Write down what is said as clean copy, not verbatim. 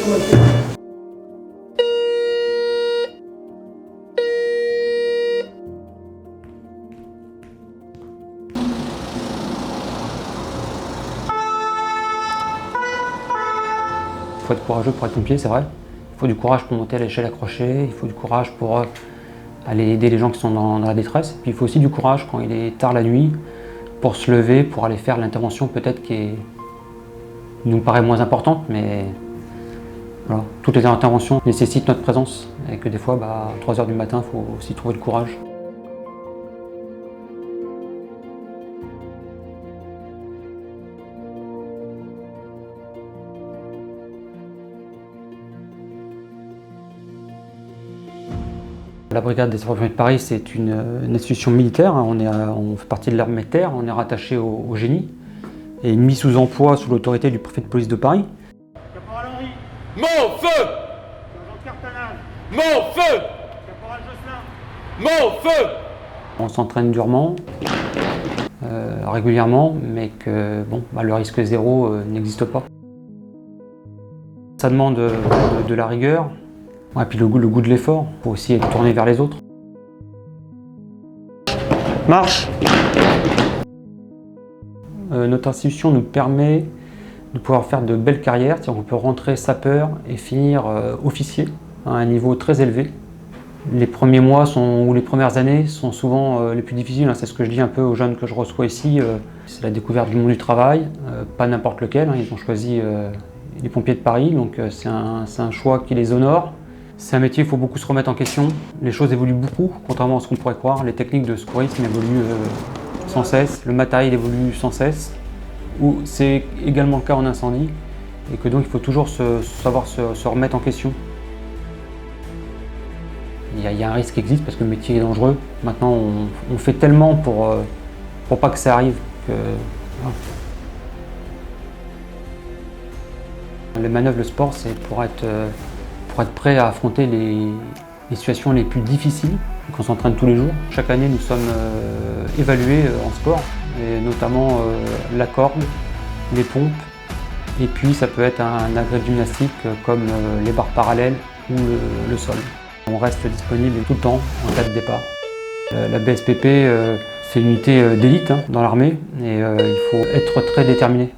Il faut être courageux pour être pompier, c'est vrai. Il faut du courage pour monter à l'échelle accrochée, il faut du courage pour aller aider les gens qui sont dans la détresse. Puis il faut aussi du courage quand il est tard la nuit pour se lever, pour aller faire l'intervention peut-être qui nous paraît moins importante, mais voilà. Toutes les interventions nécessitent notre présence et que des fois, à 3 h du matin, il faut aussi trouver le courage. La brigade des sapeurs-pompiers de Paris, c'est une institution militaire. On fait partie de l'armée de terre, on est rattaché au génie et une mise sous emploi sous l'autorité du préfet de police de Paris. Caporal Henry. Mon feu. Sergent Cartanage. Mon feu. Caporal Josselin. Mon feu. On s'entraîne durement, régulièrement, mais que le risque zéro n'existe pas. Ça demande de la rigueur. Et puis le goût de l'effort, il faut aussi être tourné vers les autres. Marche! Notre institution nous permet de pouvoir faire de belles carrières, c'est-à-dire qu'on peut rentrer sapeur et finir officier à un niveau très élevé. Les premiers mois ou les premières années sont souvent les plus difficiles, c'est ce que je dis un peu aux jeunes que je reçois ici. C'est la découverte du monde du travail, pas n'importe lequel, ils ont choisi les pompiers de Paris, donc c'est un choix qui les honore. C'est un métier où il faut beaucoup se remettre en question. Les choses évoluent beaucoup, contrairement à ce qu'on pourrait croire. Les techniques de secourisme évoluent sans cesse, le matériel évolue sans cesse. C'est également le cas en incendie, et que donc il faut toujours savoir se remettre en question. Il y a un risque qui existe parce que le métier est dangereux. Maintenant, on fait tellement pour pas que ça arrive. Voilà. Les manœuvres, le sport, c'est pour être prêt à affronter les situations les plus difficiles. Donc on s'entraîne tous les jours. Chaque année, nous sommes évalués en sport, et notamment la corde, les pompes, et puis ça peut être un agrès de gymnastique comme les barres parallèles ou le sol. On reste disponible tout le temps en cas de départ. La BSPP, c'est une unité d'élite dans l'armée, et il faut être très déterminé.